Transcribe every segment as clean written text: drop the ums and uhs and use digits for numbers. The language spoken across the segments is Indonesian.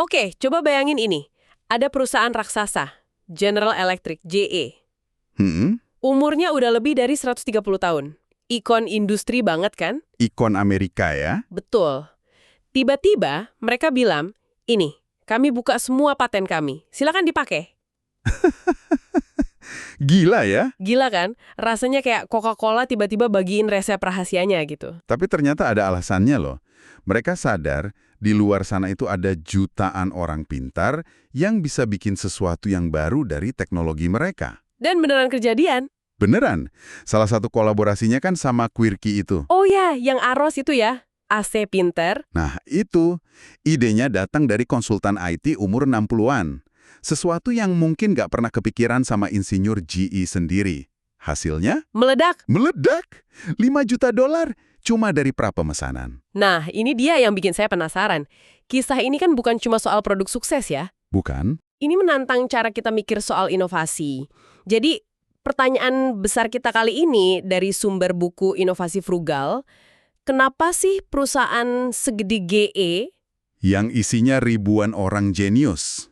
Oke, coba bayangin ini. Ada perusahaan raksasa, General Electric, GE. Umurnya udah lebih dari 130 tahun. Ikon industri banget kan? Ikon Amerika ya? Betul. Tiba-tiba mereka bilang, ini, kami buka semua paten kami. Silakan dipakai. Gila ya? Gila kan? Rasanya kayak Coca-Cola tiba-tiba bagiin resep rahasianya gitu. Tapi ternyata ada alasannya loh. Mereka sadar di luar sana itu ada jutaan orang pintar yang bisa bikin sesuatu yang baru dari teknologi mereka. Dan beneran kejadian. Beneran. Salah satu kolaborasinya kan sama Quirky itu. Oh ya, yang Aros itu ya. AC pinter. Nah, itu. Idenya datang dari konsultan IT umur 60-an. Sesuatu yang mungkin nggak pernah kepikiran sama insinyur GE sendiri. Hasilnya? Meledak. Meledak! 5 juta dolar cuma dari prapemesanan. Nah, ini dia yang bikin saya penasaran. Kisah ini kan bukan cuma soal produk sukses ya. Bukan? Ini menantang cara kita mikir soal inovasi. Jadi, pertanyaan besar kita kali ini dari sumber buku Inovasi Frugal, kenapa sih perusahaan segede GE Yang isinya ribuan orang jenius.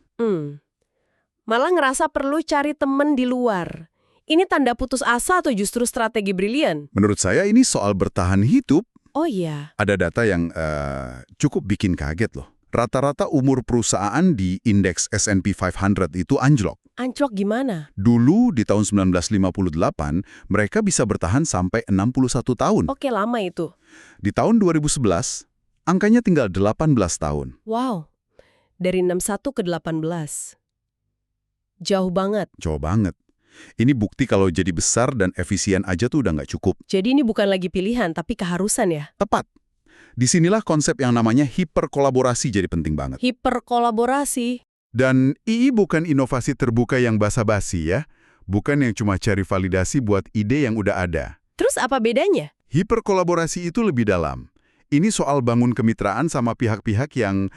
malah ngerasa perlu cari temen di luar? Ini tanda putus asa atau justru strategi brilian? Menurut saya ini soal bertahan hidup. Oh iya. Ada data yang cukup bikin kaget loh. Rata-rata umur perusahaan di indeks S&P 500 itu anjlok. Anjlok gimana? Dulu di tahun 1958, mereka bisa bertahan sampai 61 tahun. Oke, lama itu. Di tahun 2011, angkanya tinggal 18 tahun. Wow, dari 61 ke 18. Jauh banget. Jauh banget. Ini bukti kalau jadi besar dan efisien aja tuh udah nggak cukup. Jadi ini bukan lagi pilihan, tapi keharusan ya? Tepat. Disinilah konsep yang namanya hiperkolaborasi jadi penting banget. Hiperkolaborasi. Dan II bukan inovasi terbuka yang basa-basi ya. Bukan yang cuma cari validasi buat ide yang udah ada. Terus apa bedanya? Hiperkolaborasi itu lebih dalam. Ini soal bangun kemitraan sama pihak-pihak yang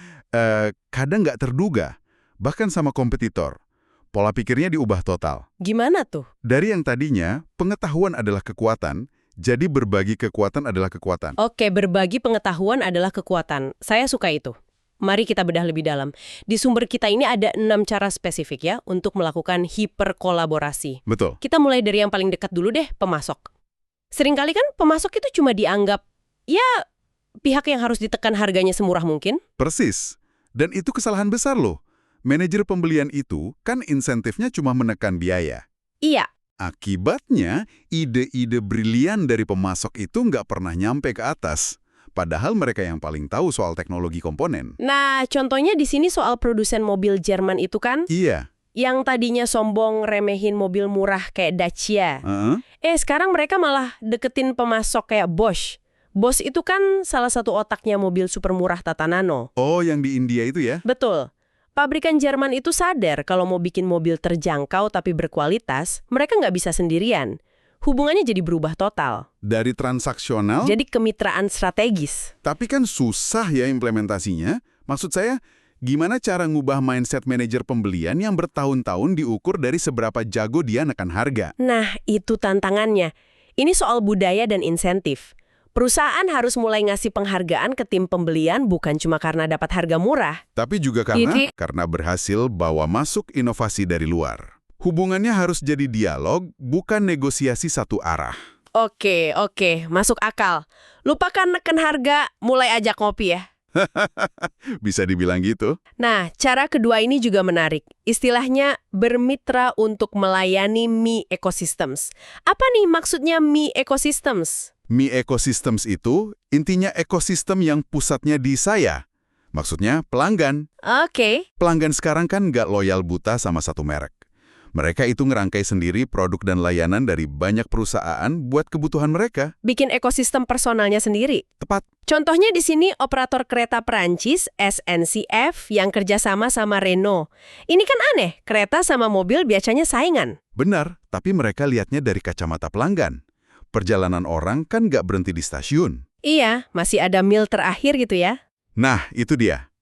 kadang nggak terduga. Bahkan sama kompetitor. Pola pikirnya diubah total. Gimana tuh? Dari yang tadinya, pengetahuan adalah kekuatan, jadi berbagi kekuatan adalah kekuatan. Oke, berbagi pengetahuan adalah kekuatan. Saya suka itu. Mari kita bedah lebih dalam. Di sumber kita ini ada 6 cara spesifik ya untuk melakukan hiperkolaborasi. Betul. Kita mulai dari yang paling dekat dulu deh, pemasok. Seringkali kan pemasok itu cuma dianggap, ya pihak yang harus ditekan harganya semurah mungkin. Persis. Dan itu kesalahan besar loh. Manajer pembelian itu kan insentifnya cuma menekan biaya. Iya. Akibatnya, ide-ide brilian dari pemasok itu nggak pernah nyampe ke atas. Padahal mereka yang paling tahu soal teknologi komponen. Nah, contohnya di sini soal produsen mobil Jerman itu kan? Iya. Yang tadinya sombong remehin mobil murah kayak Dacia. Sekarang mereka malah deketin pemasok kayak Bosch. Bosch itu kan salah satu otaknya mobil super murah Tata Nano. Oh, yang di India itu ya? Betul. Pabrikan Jerman itu sadar kalau mau bikin mobil terjangkau tapi berkualitas, mereka nggak bisa sendirian. Hubungannya jadi berubah total. Dari transaksional? Jadi kemitraan strategis. Tapi kan susah ya implementasinya. Maksud saya, gimana cara ngubah mindset manajer pembelian yang bertahun-tahun diukur dari seberapa jago dia nekan harga? Nah, itu tantangannya. Ini soal budaya dan insentif. Perusahaan harus mulai ngasih penghargaan ke tim pembelian bukan cuma karena dapat harga murah. Tapi juga karena berhasil bawa masuk inovasi dari luar. Hubungannya harus jadi dialog, bukan negosiasi satu arah. Oke, masuk akal. Lupakan neken harga, mulai ajak ngopi ya. Bisa dibilang gitu. Nah, cara kedua ini juga menarik. Istilahnya bermitra untuk melayani Mi Ecosystems. Apa nih maksudnya Mi Ecosystems? Mi Ecosystems itu intinya ekosistem yang pusatnya di saya. Maksudnya pelanggan. Oke. Pelanggan sekarang kan nggak loyal buta sama satu merek. Mereka itu ngerangkai sendiri produk dan layanan dari banyak perusahaan buat kebutuhan mereka. Bikin ekosistem personalnya sendiri. Tepat. Contohnya di sini operator kereta Perancis SNCF yang kerjasama sama Renault. Ini kan aneh, kereta sama mobil biasanya saingan. Benar, tapi mereka lihatnya dari kacamata pelanggan. Perjalanan orang kan nggak berhenti di stasiun. Iya, masih ada mil terakhir gitu ya. Nah, itu dia.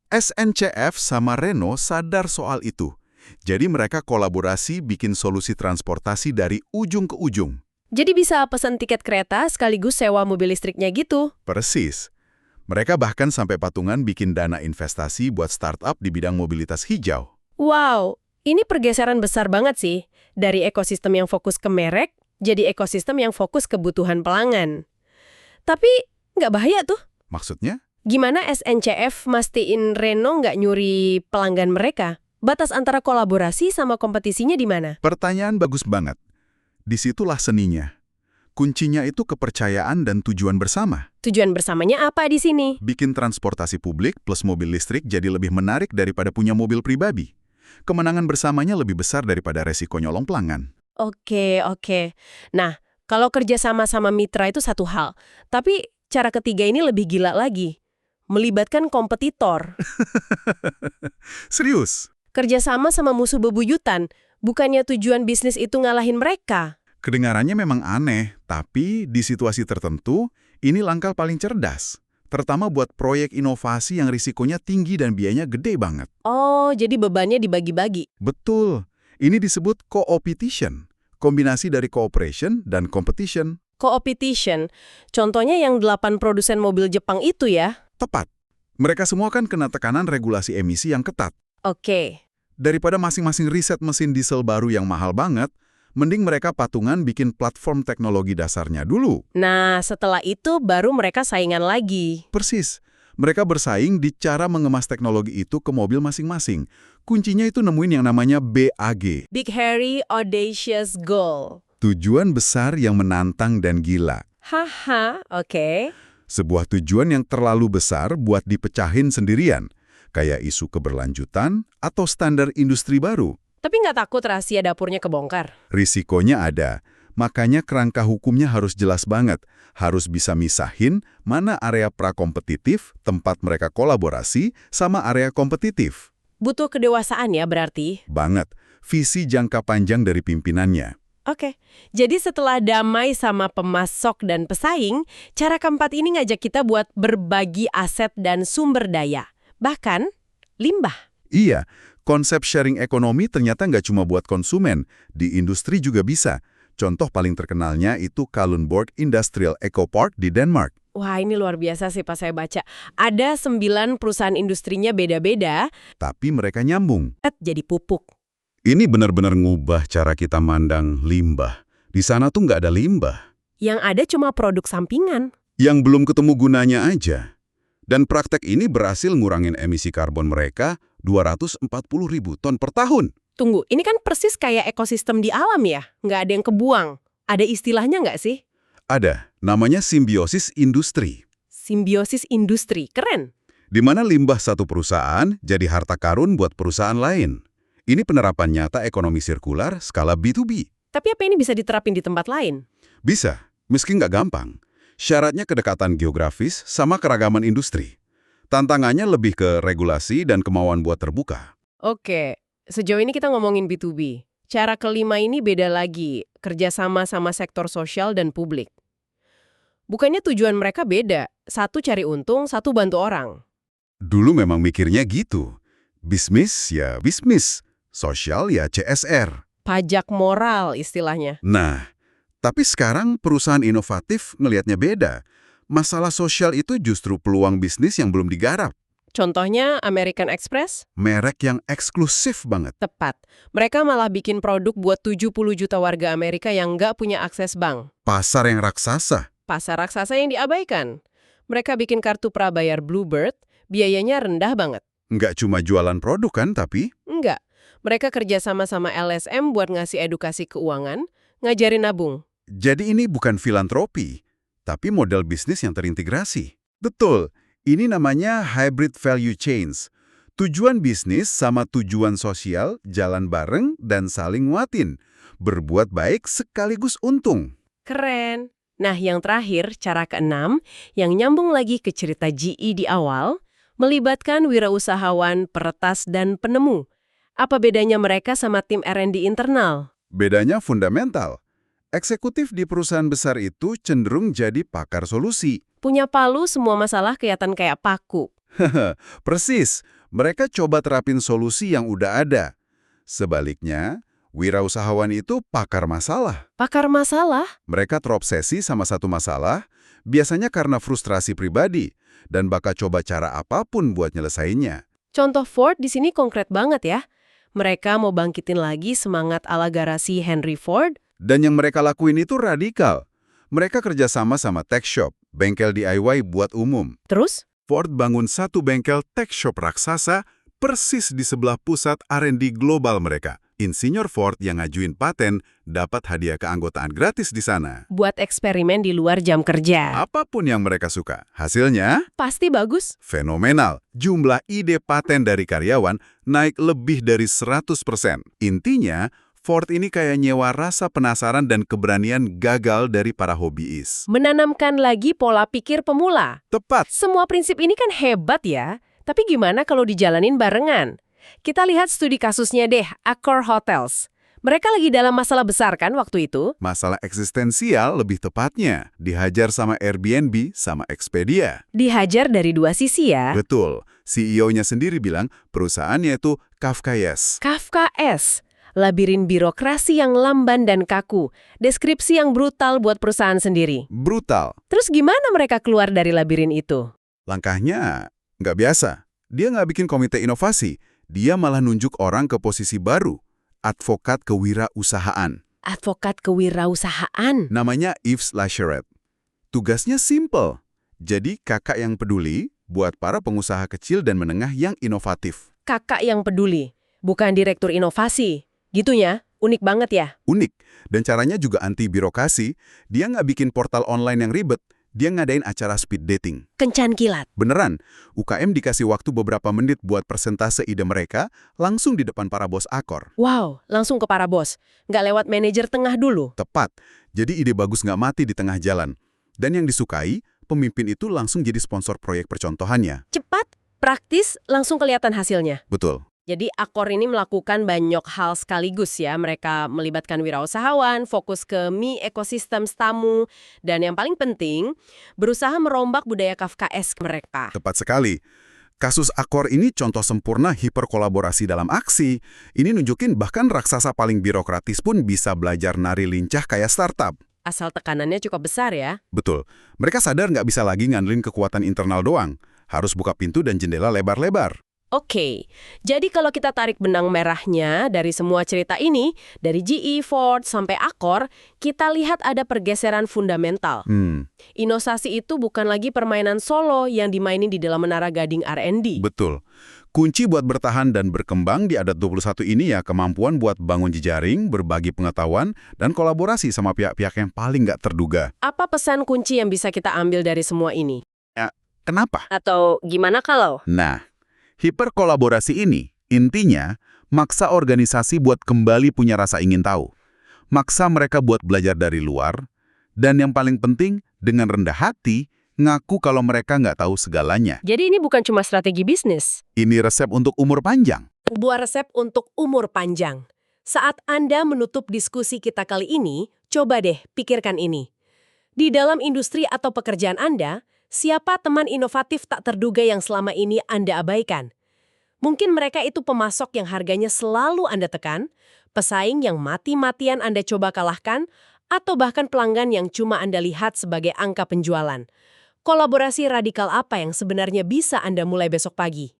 SNCF sama Renault sadar soal itu. Jadi mereka kolaborasi bikin solusi transportasi dari ujung ke ujung. Jadi bisa pesan tiket kereta sekaligus sewa mobil listriknya gitu. Persis. Mereka bahkan sampai patungan bikin dana investasi buat startup di bidang mobilitas hijau. Wow, ini pergeseran besar banget sih. Dari ekosistem yang fokus ke merek, jadi ekosistem yang fokus kebutuhan pelanggan. Tapi nggak bahaya tuh? Maksudnya? Gimana SNCF mastiin Renault nggak nyuri pelanggan mereka? Batas antara kolaborasi sama kompetisinya di mana? Pertanyaan bagus banget. Disitulah seninya. Kuncinya itu kepercayaan dan tujuan bersama. Tujuan bersamanya apa di sini? Bikin transportasi publik plus mobil listrik jadi lebih menarik daripada punya mobil pribadi. Kemenangan bersamanya lebih besar daripada resiko nyolong pelanggan. Oke. Nah, kalau kerja sama mitra itu satu hal. Tapi cara ketiga ini lebih gila lagi. Melibatkan kompetitor. Serius? Kerjasama sama musuh bebuyutan. Bukannya tujuan bisnis itu ngalahin mereka. Kedengarannya memang aneh, tapi di situasi tertentu, ini langkah paling cerdas. Terutama buat proyek inovasi yang risikonya tinggi dan biayanya gede banget. Oh, jadi bebannya dibagi-bagi. Betul. Ini disebut co-opetition. Kombinasi dari cooperation dan competition. Co-opetition. Contohnya yang 8 produsen mobil Jepang itu ya? Tepat. Mereka semua kan kena tekanan regulasi emisi yang ketat. Oke. Daripada masing-masing riset mesin diesel baru yang mahal banget, mending mereka patungan bikin platform teknologi dasarnya dulu. Nah, setelah itu baru mereka saingan lagi. Persis. Mereka bersaing di cara mengemas teknologi itu ke mobil masing-masing. Kuncinya itu nemuin yang namanya BAG. Big Hairy Audacious Goal. Tujuan besar yang menantang dan gila. Haha, oke. Sebuah tujuan yang terlalu besar buat dipecahin sendirian. Kayak isu keberlanjutan atau standar industri baru. Tapi nggak takut rahasia dapurnya kebongkar? Risikonya ada. Makanya kerangka hukumnya harus jelas banget. Harus bisa misahin mana area prakompetitif, tempat mereka kolaborasi, sama area kompetitif. Butuh kedewasaan ya berarti? Banget. Visi jangka panjang dari pimpinannya. Oke, jadi setelah damai sama pemasok dan pesaing, cara keempat ini ngajak kita buat berbagi aset dan sumber daya. Bahkan, limbah. Iya, konsep sharing ekonomi ternyata nggak cuma buat konsumen. Di industri juga bisa. Contoh paling terkenalnya itu Kalundborg Industrial Eco Park di Denmark. Wah, ini luar biasa sih pas saya baca. Ada 9 perusahaan industrinya beda-beda, Tapi mereka nyambung. jadi pupuk. Ini benar-benar ngubah cara kita mandang limbah. Di sana tuh nggak ada limbah. Yang ada cuma produk sampingan. Yang belum ketemu gunanya aja. Dan praktek ini berhasil ngurangin emisi karbon mereka 240.000 ton per tahun. Tunggu, ini kan persis kayak ekosistem di alam ya? Nggak ada yang kebuang. Ada istilahnya nggak sih? Ada, namanya simbiosis industri. Simbiosis industri, keren. Di mana limbah satu perusahaan jadi harta karun buat perusahaan lain. Ini penerapan nyata ekonomi sirkular skala B2B. Tapi apa ini bisa diterapin di tempat lain? Bisa, meski nggak gampang. Syaratnya kedekatan geografis sama keragaman industri. Tantangannya lebih ke regulasi dan kemauan buat terbuka. Oke, sejauh ini kita ngomongin B2B. Cara kelima ini beda lagi, kerjasama sama sektor sosial dan publik. Bukannya tujuan mereka beda, satu cari untung, satu bantu orang. Dulu memang mikirnya gitu. Bisnis ya bisnis, sosial ya CSR. Pajak moral istilahnya. Nah, tapi sekarang perusahaan inovatif ngelihatnya beda. Masalah sosial itu justru peluang bisnis yang belum digarap. Contohnya American Express? Merek yang eksklusif banget. Tepat. Mereka malah bikin produk buat 70 juta warga Amerika yang nggak punya akses bank. Pasar yang raksasa. Pasar raksasa yang diabaikan. Mereka bikin kartu prabayar Bluebird, biayanya rendah banget. Nggak cuma jualan produk kan, tapi Enggak. Mereka kerja sama LSM buat ngasih edukasi keuangan, ngajarin nabung. jadi ini bukan filantropi, tapi model bisnis yang terintegrasi. Betul, ini namanya hybrid value chains. Tujuan bisnis sama tujuan sosial jalan bareng dan saling nguatin. Berbuat baik sekaligus untung. Keren. Nah, yang terakhir, cara keenam, yang nyambung lagi ke cerita GE di awal, melibatkan wirausahawan, peretas, dan penemu. Apa bedanya mereka sama tim R&D internal? Bedanya fundamental. Eksekutif di perusahaan besar itu cenderung jadi pakar solusi. Punya palu, semua masalah kelihatan kayak paku. Persis, mereka coba terapin solusi yang udah ada. Sebaliknya, wirausahawan itu pakar masalah. Pakar masalah? Mereka terobsesi sama satu masalah, Biasanya karena frustrasi pribadi dan bakal coba cara apapun buat nyelesainnya. Contoh Ford di sini konkret banget ya. Mereka mau bangkitin lagi semangat ala garasi Henry Ford. Dan yang mereka lakuin itu radikal. Mereka kerjasama sama tech shop, bengkel DIY buat umum. Terus? Ford bangun satu bengkel tech shop raksasa persis di sebelah pusat R&D global mereka. Insinyur Ford yang ngajuin paten dapat hadiah keanggotaan gratis di sana. Buat eksperimen di luar jam kerja. Apapun yang mereka suka. Hasilnya Pasti bagus. fenomenal. Jumlah ide paten dari karyawan naik lebih dari 100%. Intinya, Ford ini kayak nyewa rasa penasaran dan keberanian gagal dari para hobiis. Menanamkan lagi pola pikir pemula. Tepat. Semua prinsip ini kan hebat ya. Tapi gimana kalau dijalanin barengan? Kita lihat studi kasusnya deh, Accor Hotels. Mereka lagi dalam masalah besar kan waktu itu? Masalah eksistensial lebih tepatnya. Dihajar sama Airbnb sama Expedia. Dihajar dari dua sisi ya. Betul. CEO-nya sendiri bilang perusahaannya itu Kafkaes. Kafkaes. Labirin birokrasi yang lamban dan kaku. Deskripsi yang brutal buat perusahaan sendiri. Brutal. Terus gimana mereka keluar dari labirin itu? Langkahnya nggak biasa. Dia nggak bikin komite inovasi. Dia malah nunjuk orang ke posisi baru. Advokat kewirausahaan. Advokat kewirausahaan. Namanya Yves Lacheret. Tugasnya simple. Jadi kakak yang peduli buat para pengusaha kecil dan menengah yang inovatif. Kakak yang peduli. Bukan direktur inovasi. Gitunya, unik banget ya. Unik. Dan caranya juga anti birokrasi. Dia nggak bikin portal online yang ribet. Dia ngadain acara speed dating. Kencan kilat. Beneran, UKM dikasih waktu beberapa menit buat persentase ide mereka langsung di depan para bos Accor. Wow, langsung ke para bos. Nggak lewat manajer tengah dulu. Tepat. Jadi ide bagus nggak mati di tengah jalan. Dan yang disukai, pemimpin itu langsung jadi sponsor proyek percontohannya. Cepat, praktis, langsung kelihatan hasilnya. Betul. Jadi Accor ini melakukan banyak hal sekaligus ya. Mereka melibatkan wirausahawan, fokus ke mie ekosistem tamu, dan yang paling penting, berusaha merombak budaya Kafkaes mereka. Tepat sekali. Kasus Accor ini contoh sempurna hiperkolaborasi dalam aksi. Ini nunjukin bahkan raksasa paling birokratis pun bisa belajar nari lincah kayak startup. Asal tekanannya cukup besar ya. Betul. Mereka sadar nggak bisa lagi ngandelin kekuatan internal doang. Harus buka pintu dan jendela lebar-lebar. Oke, jadi kalau kita tarik benang merahnya dari semua cerita ini, dari GE, Ford, sampai Accor, kita lihat ada pergeseran fundamental. Inovasi itu bukan lagi permainan solo yang dimainin di dalam menara gading R&D. Betul. Kunci buat bertahan dan berkembang di Adat 21 ini ya kemampuan buat bangun jejaring, berbagi pengetahuan, dan kolaborasi sama pihak-pihak yang paling nggak terduga. Apa pesan kunci yang bisa kita ambil dari semua ini? Kenapa? Atau gimana kalau? Nah, hiperkolaborasi ini, intinya, maksa organisasi buat kembali punya rasa ingin tahu. Maksa mereka buat belajar dari luar, dan yang paling penting, dengan rendah hati, ngaku kalau mereka nggak tahu segalanya. Jadi ini bukan cuma strategi bisnis. Ini resep untuk umur panjang. Sebuah resep untuk umur panjang. Saat Anda menutup diskusi kita kali ini, coba deh pikirkan ini. Di dalam industri atau pekerjaan Anda, siapa teman inovatif tak terduga yang selama ini Anda abaikan? Mungkin mereka itu pemasok yang harganya selalu Anda tekan, pesaing yang mati-matian Anda coba kalahkan, atau bahkan pelanggan yang cuma Anda lihat sebagai angka penjualan. Kolaborasi radikal apa yang sebenarnya bisa Anda mulai besok pagi?